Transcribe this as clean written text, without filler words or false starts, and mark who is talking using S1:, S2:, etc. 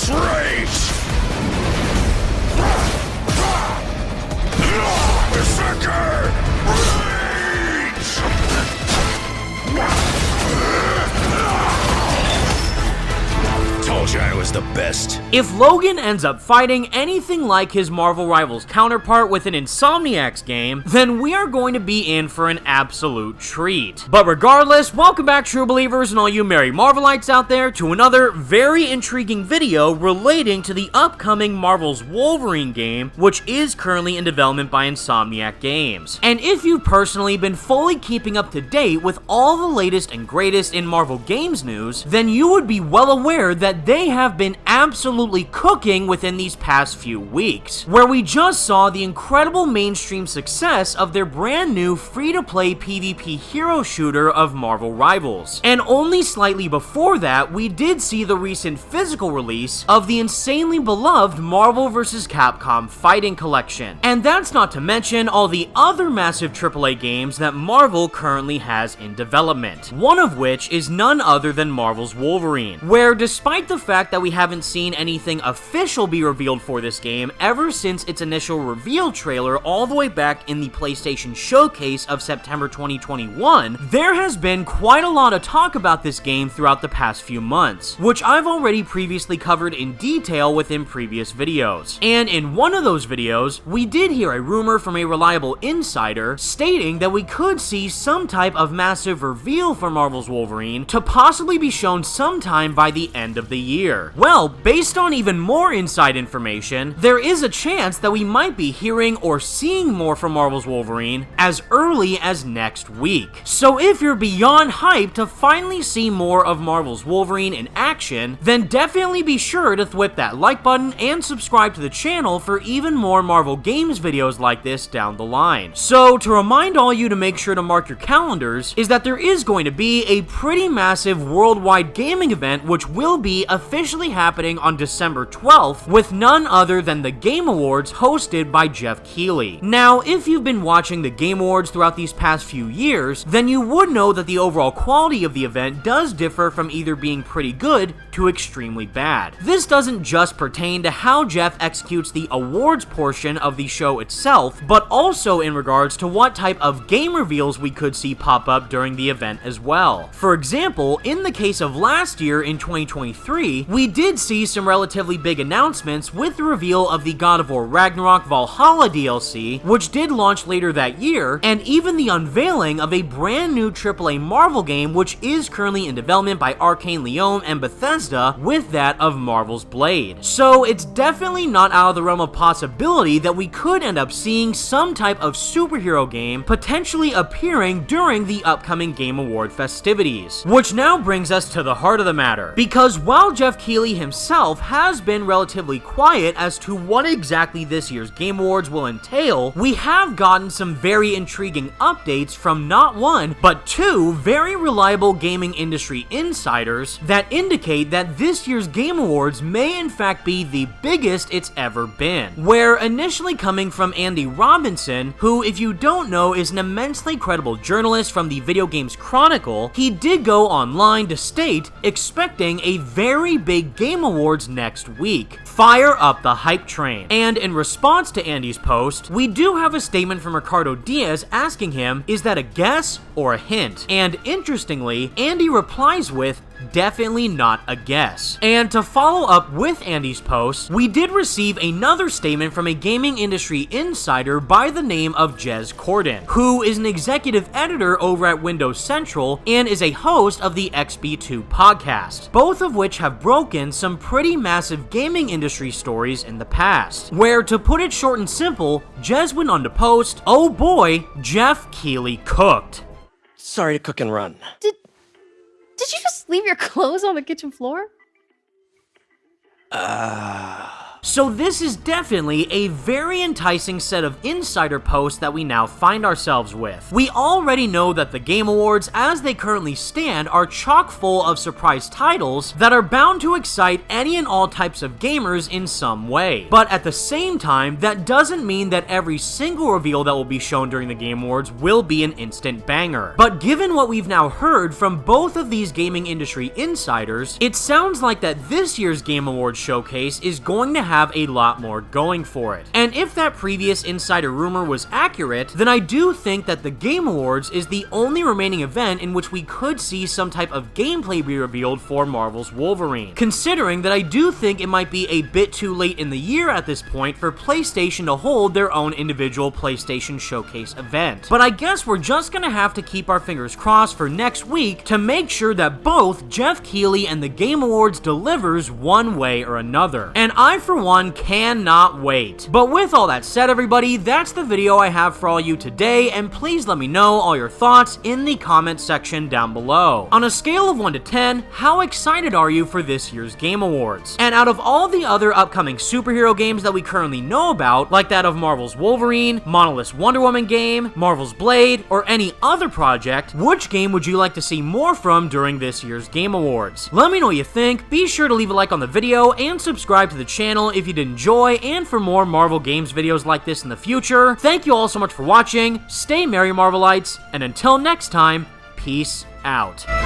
S1: Rage! Berserker! Rage! Told you I was the best.
S2: If Logan ends up fighting anything like his Marvel Rivals counterpart with an Insomniac's game, then we are going to be in for an absolute treat. But regardless, welcome back, true believers and all you merry Marvelites out there, to another very intriguing video relating to the upcoming Marvel's Wolverine game, which is currently in development by Insomniac Games. And if you've personally been fully keeping up to date with all the latest and greatest in Marvel Games news, then you would be well aware that they have been absolutely cooking within these past few weeks, where we just saw the incredible mainstream success of their brand new free-to-play PvP hero shooter of Marvel Rivals. And only slightly before that, we did see the recent physical release of the insanely beloved Marvel vs. Capcom Fighting Collection. And that's not to mention all the other massive AAA games that Marvel currently has in development, one of which is none other than Marvel's Wolverine, where despite the fact that we haven't seen anything official be revealed for this game ever since its initial reveal trailer all the way back in the PlayStation Showcase of September 2021, there has been quite a lot of talk about this game throughout the past few months, which I've already previously covered in detail within previous videos. And in one of those videos, we did hear a rumor from a reliable insider stating that we could see some type of massive reveal for Marvel's Wolverine to possibly be shown sometime by the end of the year. Well, based on even more inside information, there is a chance that we might be hearing or seeing more from Marvel's Wolverine as early as next week. So if you're beyond hyped to finally see more of Marvel's Wolverine in action, then definitely be sure to whip that like button and subscribe to the channel for even more Marvel Games videos like this down the line. So to remind all you to make sure to mark your calendars is that there is going to be a pretty massive worldwide gaming event which will be officially happening on December 12th with none other than the Game Awards hosted by Jeff Keighley. Now, if you've been watching the Game Awards throughout these past few years, then you would know that the overall quality of the event does differ from either being pretty good to extremely bad. This doesn't just pertain to how Jeff executes the awards portion of the show itself, but also in regards to what type of game reveals we could see pop up during the event as well. For example, in the case of last year in 2023, we did see some relatively big announcements with the reveal of the God of War Ragnarok Valhalla DLC, which did launch later that year, and even the unveiling of a brand new AAA Marvel game which is currently in development by Arcane Leon and Bethesda with that of Marvel's Blade. So it's definitely not out of the realm of possibility that we could end up seeing some type of superhero game potentially appearing during the upcoming Game Award festivities. Which now brings us to the heart of the matter, because while Jeff Keighley himself has been relatively quiet as to what exactly this year's Game Awards will entail, we have gotten some very intriguing updates from not one, but two very reliable gaming industry insiders that indicate that this year's Game Awards may in fact be the biggest it's ever been. Where initially coming from Andy Robinson, who if you don't know is an immensely credible journalist from the Video Games Chronicle, he did go online to state expecting a very big Game Awards next week. Fire up the hype train. And in response to Andy's post, we do have a statement from Ricardo Diaz asking him, is that a guess or a hint? And interestingly, Andy replies with, definitely not a guess. And to follow up with Andy's post, we did receive another statement from a gaming industry insider by the name of Jez Corden, who is an executive editor over at Windows Central and is a host of the XB2 podcast, both of which have broken some pretty massive gaming industry stories in the past. Where, to put it short and simple, Jez went on to post, oh boy, Jeff Keighley cooked.
S3: Sorry to cook and run.
S4: Did you just leave your clothes on the kitchen floor?
S2: So this is definitely a very enticing set of insider posts that we now find ourselves with. We already know that the Game Awards, as they currently stand, are chock full of surprise titles that are bound to excite any and all types of gamers in some way. But at the same time, that doesn't mean that every single reveal that will be shown during the Game Awards will be an instant banger. But given what we've now heard from both of these gaming industry insiders, it sounds like that this year's Game Awards showcase is going to have a lot more going for it. And if that previous insider rumor was accurate, then I do think that the Game Awards is the only remaining event in which we could see some type of gameplay be revealed for Marvel's Wolverine. Considering that I do think it might be a bit too late in the year at this point for PlayStation to hold their own individual PlayStation Showcase event. But I guess we're just gonna have to keep our fingers crossed for next week to make sure that both Jeff Keighley and the Game Awards delivers one way or another. And I, for one, cannot wait. But with all that said, everybody, that's the video I have for all you today, and please let me know all your thoughts in the comment section down below. On a scale of 1 to 10, how excited are you for this year's Game Awards? And out of all the other upcoming superhero games that we currently know about, like that of Marvel's Wolverine, Monolith's Wonder Woman game, Marvel's Blade, or any other project, which game would you like to see more from during this year's Game Awards? Let me know what you think, be sure to leave a like on the video, and subscribe to the channel if you did enjoy, and for more Marvel Games videos like this in the future. Thank you all so much for watching, stay merry Marvelites, and until next time, peace out.